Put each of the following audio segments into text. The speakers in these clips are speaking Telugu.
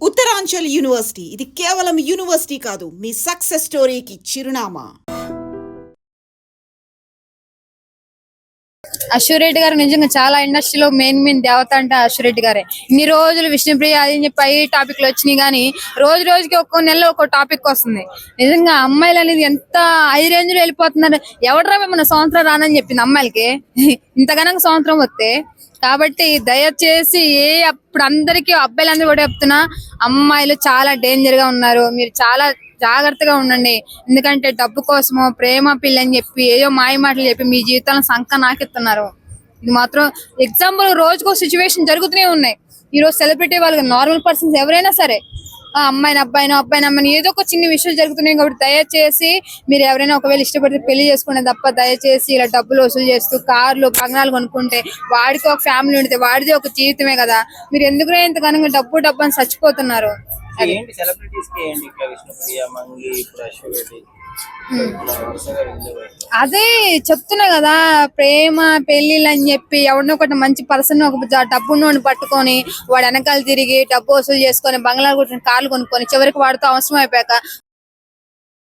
ఉత్తరాంచల్ యూనివర్సిటీ ఇది కేవలం యూనివర్సిటీ కాదు, మీ సక్సెస్ స్టోరీకి చిరునామా. అశ్వరెడ్డి గారు నిజంగా చాలా ఇండస్ట్రీలో మెయిన్ దేవత అంటే అశ్వరెడ్డి గారే. ఇన్ని రోజులు విష్ణుప్రియ అది అని చెప్పి ఐదు టాపిక్లు వచ్చినాయి కానీ రోజుకి ఒక్కో నెలలో ఒక్కో టాపిక్ వస్తుంది. నిజంగా అమ్మాయిలు అనేది ఎంత హై రేంజ్ లో వెళ్ళిపోతున్నారు. ఎవడరా మన సంవత్సరం రానని చెప్పింది అమ్మాయిలకి ఇంతగానో సంవత్సరం వస్తే. కాబట్టి దయచేసి అప్పుడు అందరికీ అబ్బాయిలందరూ కూడా చెప్తున్నా, అమ్మాయిలు చాలా డేంజర్ గా ఉన్నారు, మీరు చాలా జాగ్రత్తగా ఉండండి. ఎందుకంటే డబ్బు కోసమో ప్రేమ పిల్ల అని చెప్పి ఏదో మాయ మాటలు చెప్పి మీ జీవితాలను సంక నాకెత్తున్నారు. ఇది మాత్రం ఎగ్జాంపుల్ రోజుకో సిచ్యువేషన్ జరుగుతూనే ఉన్నాయి. ఈ రోజు సెలబ్రిటీ వాళ్ళు నార్మల్ పర్సన్స్ ఎవరైనా సరే అమ్మాయిని అమ్మాయిని ఏదో ఒక చిన్న విషయాలు జరుగుతున్నాయి. కాబట్టి దయచేసి మీరు ఎవరైనా ఒకవేళ ఇష్టపడితే పెళ్లి చేసుకునే తప్ప దయచేసి ఇలా డబ్బులు వసూలు చేస్తూ కార్లు బంగ్లాలు కొనుక్కుంటే వాడికి ఒక ఫ్యామిలీ ఉంటే వాడిది ఒక జీవితమే కదా. మీరు ఎందుకు ఇంతగానో డబ్బు అని చచ్చిపోతున్నారు. అదే చెప్తున్నా కదా, ప్రేమ పెళ్లిళ్ళు అని చెప్పి ఎవరినో ఒకటి మంచి పర్సన్ ఒక డబ్బును పట్టుకొని వాడు వెనకాల తిరిగి డబ్బు వసూలు చేసుకొని బంగ్లా కూర్చొని కార్లు కొనుక్కొని చివరికి వాడితో అవసరం అయిపోయాక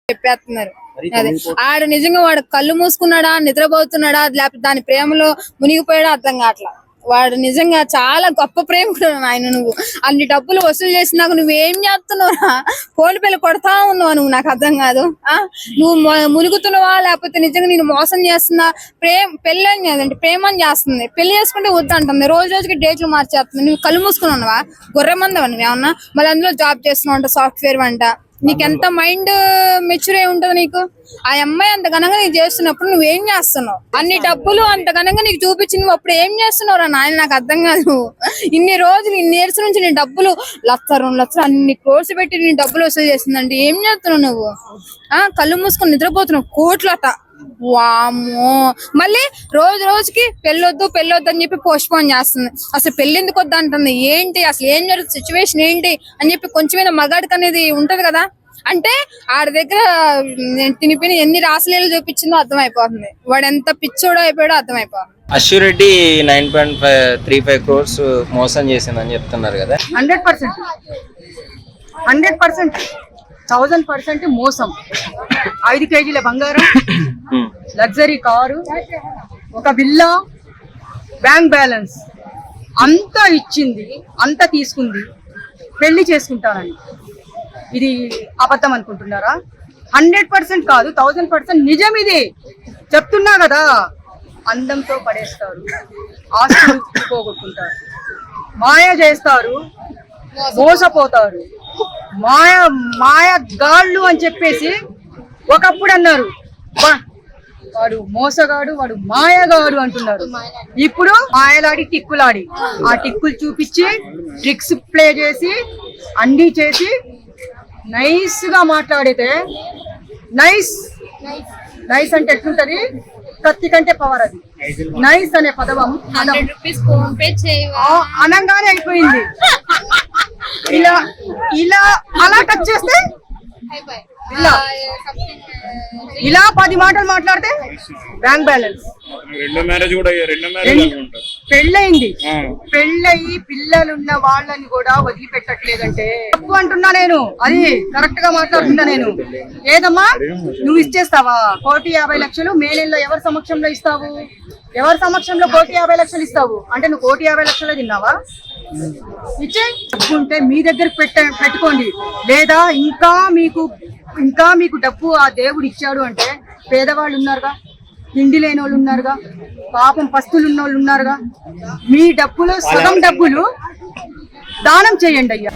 చెప్పేస్తున్నారు. అదే ఆడు నిజంగా వాడు కళ్ళు మూసుకున్నాడా నిద్రపోతున్నాడా లేకపోతే దాని ప్రేమలో మునిగిపోయాడా అర్థం కావట్లా. వాడు నిజంగా చాలా గొప్ప ప్రేమికుడు ఆయన. నువ్వు అన్ని డబ్బులు వసూలు చేసినాక నువ్వేం చేస్తున్నావురా? పోలి పెళ్లి కొడతా ఉన్నావు నువ్వు, నాకు అర్థం కాదు. నువ్వు మునుగుతున్నావా లేకపోతే నిజంగా నేను మోసం చేస్తున్నా? పెళ్ళి అని కాదంటే ప్రేమని చేస్తుంది. పెళ్లి చేసుకుంటే వద్దంటుంది, రోజుకి డేట్లు మార్చేస్తుంది. నువ్వు కళ్ళు మూసుకుని ఉన్నావా? గొర్రె మందవా నువ్వేమన్నా? మళ్ళీ అందులో జాబ్ చేస్తున్నావు అంట, సాఫ్ట్వేర్ అంట. నీకెంత మైండ్ మెచ్యూర్ అయి ఉంటది నీకు? ఆ అమ్మాయి అంత ఘనంగా నీకు చేస్తున్నప్పుడు నువ్వేం చేస్తున్నావు? అన్ని డబ్బులు అంత ఘనంగా నీకు చూపించి నువ్వు అప్పుడు ఏం చేస్తున్నావు రా నాయన? నాకు అర్థం కాదు. ఇన్ని రోజులు ఇన్ని ఇయర్స్ నుంచి నీ డబ్బులు 1,00,000 అన్ని కోర్సు పెట్టి నీ డబ్బులు వసూలు చేసిందంటే ఏం చేస్తున్నావు నువ్వు? కళ్ళు మూసుకొని నిద్రపోతున్నావు కోట్లట. వామ్మో, మళ్ళీ రోజుకి పెళ్ళొద్దు అని చెప్పి పోస్ట్ పోన్ చేస్తుంది. అసలు పెళ్లి ఎందుకు వద్దు అంటుంది? ఏంటి అసలు ఏం జరుగుతుంది, సిచ్యువేషన్ ఏంటి అని చెప్పి కొంచెమైనా మగాడికి అనేది ఉంటది కదా. అంటే ఆడి దగ్గర తినిపిని ఎన్ని రాసలీలు చూపించిందో అర్థమైపోతుంది. వాడు ఎంత పిచ్చోడో అయిపోయాడో అర్థమైపోతుంది. అశ్వరెడ్డి 9.35 crores మోసం చేసిందని చెప్తున్నారు కదా. 100% మోసం. 5 kg బంగారం, లగ్జరీ కారు, ఒక విల్లా, బ్యాంక్ బ్యాలెన్స్ అంతా ఇచ్చింది, అంతా తీసుకుంది, పెళ్లి చేసుకుంటానని. ఇది అబద్ధం అనుకుంటున్నారా? 100% కాదు, 1000% నిజం. ఇది చెప్తున్నా కదా. అందంతో పడేస్తారు, ఆస్తులు పోగొట్టుకుంటారు, మాయ చేస్తారు, మోసపోతారు. మాయ గాళ్ళు అని చెప్పేసి ఒకప్పుడు అన్నారు, వాడు మోసగాడు, వాడు మాయగాడు అంటున్నారు. ఇప్పుడు మాయలాడి టిక్కులాడి ఆ టిక్కులు చూపించి ట్రిక్స్ ప్లే చేసి అండి చేసి నైస్ గా మాట్లాడితే, నైస్ అంటే ఎట్లుంటది? కత్తి కంటే పవర్ అది. నైస్ అనే పదవం అనంగానే అయిపోయింది. ఇలా అలా టచ్ చేస్తే ఇలా 10 మాటలు మాట్లాడితే బ్యాంక్ బ్యాలెన్స్. పెళ్ళయింది, పెళ్ళయి పిల్లలున్న వాళ్ళని కూడా వదిలిపెట్టట్లేదంటే తప్పు అంటున్నా నేను. అది కరెక్ట్ గా మాట్లాడుతున్నా నేను. ఏదమ్మా నువ్వు ఇచ్చేస్తావా 1,50,00,000? మే నెలలో ఎవరి సమక్షంలో ఇస్తావు? ఎవరి సమక్షంలో 1,50,00,000 ఇస్తావు? అంటే నువ్వు 1,50,00,000 తిన్నావా? ఇచ్చే ఉంటే మీ దగ్గర పెట్టుకోండి. లేదా ఇంకా మీకు డబ్బు ఆ దేవుడు ఇచ్చాడు అంటే పేదవాళ్ళు ఉన్నారుగా, తిండి లేని వాళ్ళు ఉన్నారుగా, పాపం పస్తులు ఉన్న వాళ్ళు ఉన్నారుగా. మీ డబ్బులో సగం డబ్బులు దానం చేయండి అయ్యా.